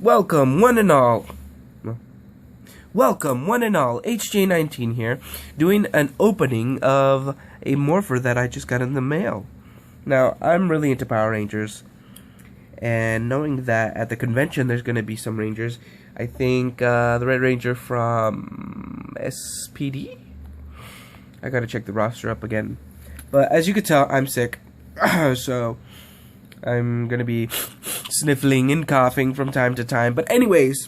Welcome, one and all. Welcome, one and all. HJ19 here, doing an opening of a morpher that I just got in the mail. Now, I'm really into Power Rangers, and knowing that at the convention there's going to be some Rangers, I think the Red Ranger from SPD? I gotta check the roster up again. But as you can tell, I'm sick, so I'm gonna be sniffling and coughing from time to time. But anyways,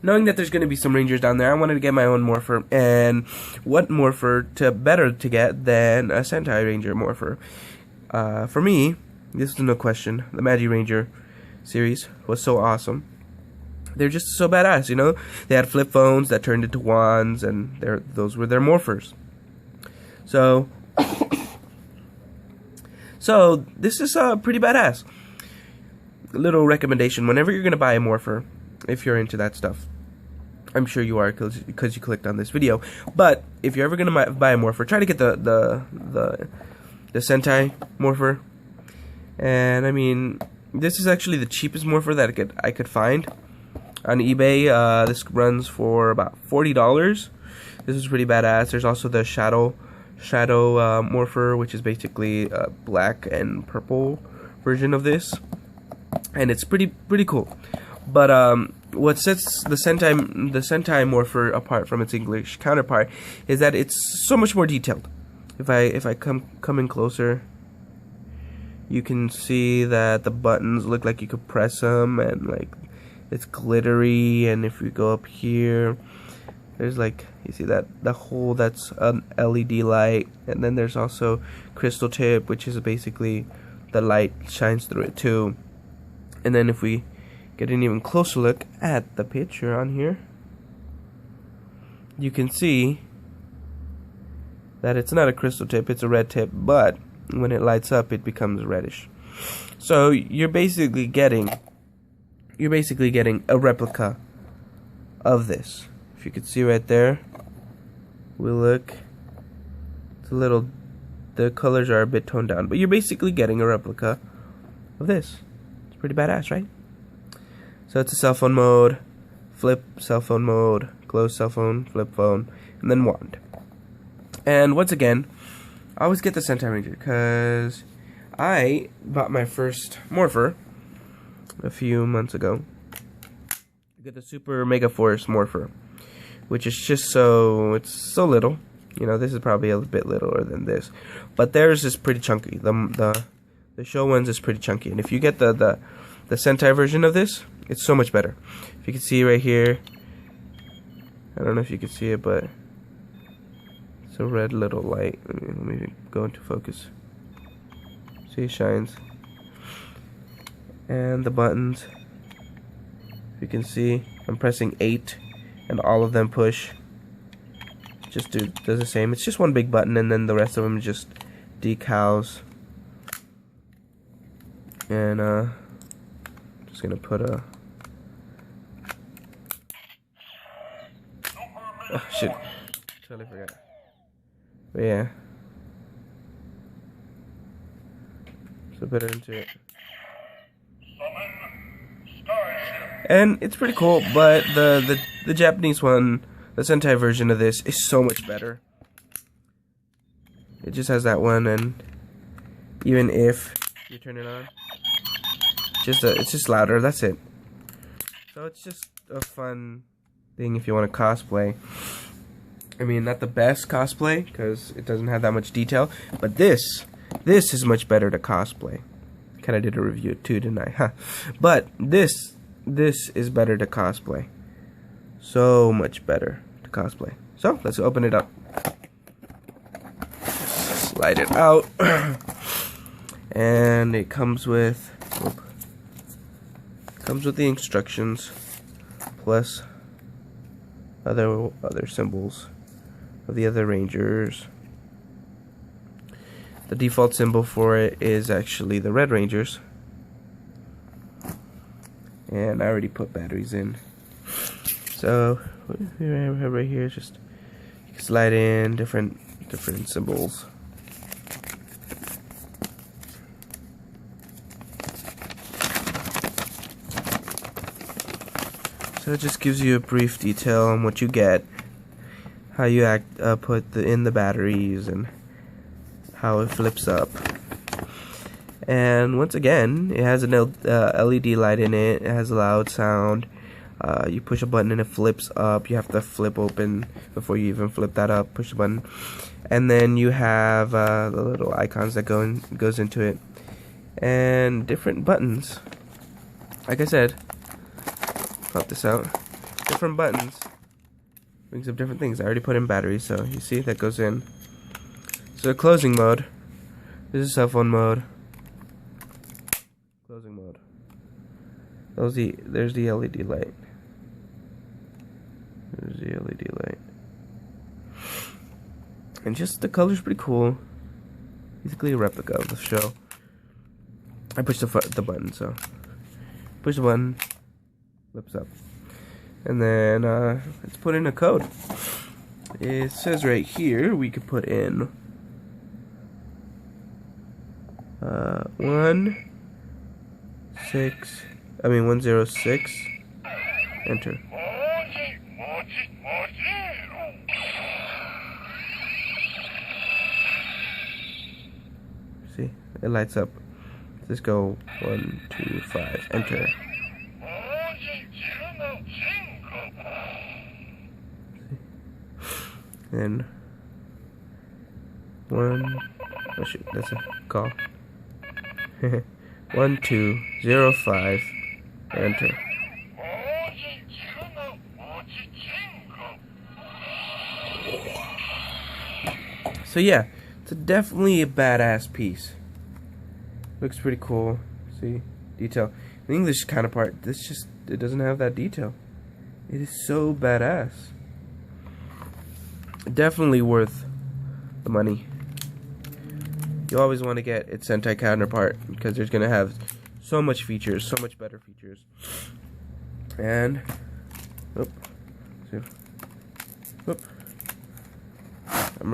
knowing that there's gonna be some Rangers down there, I wanted to get my own morpher. And what morpher better to get than a Sentai Ranger morpher? For me, this is no question. The Magi Ranger series was so awesome. They're just so badass, you know. They had flip phones that turned into wands, and those were their morphers. So this is pretty badass. A little recommendation: whenever you're gonna buy a morpher, if you're into that stuff, I'm sure you are because you clicked on this video. But if you're ever gonna buy a morpher, try to get the Sentai morpher. And I mean, this is actually the cheapest morpher that I could find on eBay. This runs for about $40. This is pretty badass. There's also the Shadow morpher, which is basically a black and purple version of this, and it's pretty cool. But what sets the Sentai morpher apart from its English counterpart is that it's so much more detailed. If I come in closer, you can see that the buttons look like you could press them, and like it's glittery. And if we go up here, there's like, you see that the hole, that's an LED light, and then there's also crystal tip, which is basically the light shines through it too. And then if we get an even closer look at the picture on here, you can see that it's not a crystal tip, it's a red tip, but when it lights up it becomes reddish. So you're basically getting a replica of this. If you could see right there, it's a little, the colors are a bit toned down, but you're basically getting a replica of this. It's pretty badass, right? So it's a cell phone mode, flip cell phone mode, close cell phone, flip phone, and then wand. And once again, I always get the Sentai Ranger because I bought my first morpher a few months ago. I got the Super Mega Force morpher, which is just it's so little. You know, this is probably a bit littler than this, but theirs is pretty chunky. The show ones is pretty chunky, and if you get the Sentai version of this, it's so much better. If you can see right here, I don't know if you can see it, but it's a red little light. Let me go into focus. See, it shines. And the buttons, if you can see, I'm pressing 8 and all of them push. Just does the same. It's just one big button, and then the rest of them just decals. And just gonna put a, oh shit, totally forgot. But yeah, so put it into it, and it's pretty cool. But the Japanese one, the Sentai version of this, is so much better. It just has that one, and even if you turn it on, it's just louder. That's it. So it's just a fun thing if you want to cosplay. I mean, not the best cosplay because it doesn't have that much detail, but this is much better to cosplay. Kind of did a review too, didn't I? Huh. But this is better to cosplay. So much better to cosplay. So let's open it up. Slide it out, and it comes with the instructions plus other symbols of the other Rangers. The default symbol for it is actually the Red Rangers, and I already put batteries in. So what we have right here is just, you can slide in different symbols. So it just gives you a brief detail on what you get, how you put in the batteries, and how it flips up. And once again, it has an LED light in it. It has a loud sound. You push a button and it flips up. You have to flip open before you even flip that up. Push the button, and then you have the little icons that goes into it, and different buttons. Like I said, pop this out. Different buttons brings up different things. I already put in batteries, so you see that goes in. So closing mode. This is cell phone mode. Closing mode. There's the LED light. There's the LED light. And just the color's pretty cool. Basically a replica of the show. I pushed the button, so push the button, flips up. And then let's put in a code. It says right here we could put in 106, enter. See, it lights up. Let's go 1, 2, 5, enter. And oh shoot, that's a call. 1205, enter. So yeah, it's definitely a badass piece. Looks pretty cool. See, detail. The English counterpart, it doesn't have that detail. It is so badass. Definitely worth the money. You always want to get its Sentai counterpart because there's gonna have so much features, so much better features. And I'm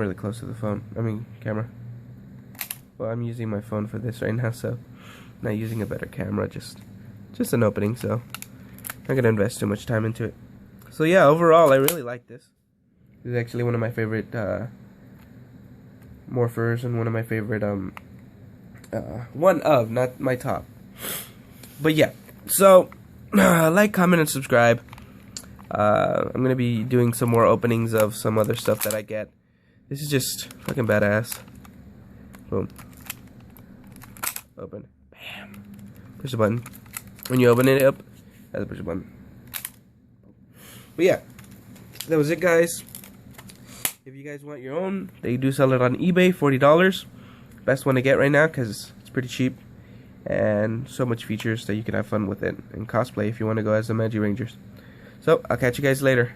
really close to the phone. Camera. Well, I'm using my phone for this right now, so not using a better camera. Just an opening, so I'm not gonna invest too much time into it. So yeah, overall, I really like this. This is actually one of my favorite morphers, and one of my favorite not my top. But yeah, so like, comment, and subscribe. I'm gonna be doing some more openings of some other stuff that I get. This is just fucking badass. Boom. Open. Bam. Push the button. When you open it up, you have to push the button. But yeah, that was it, guys. If you guys want your own, they do sell it on eBay, $40. Best one to get right now because it's pretty cheap and so much features that you can have fun with it and cosplay if you want to go as the Magi Rangers. So I'll catch you guys later.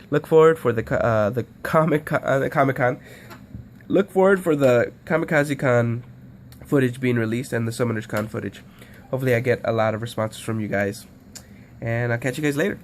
Look forward for the Comic-Con. Look forward for the Kamikaze Con footage being released and the Summoners Con footage. Hopefully I get a lot of responses from you guys. And I'll catch you guys later.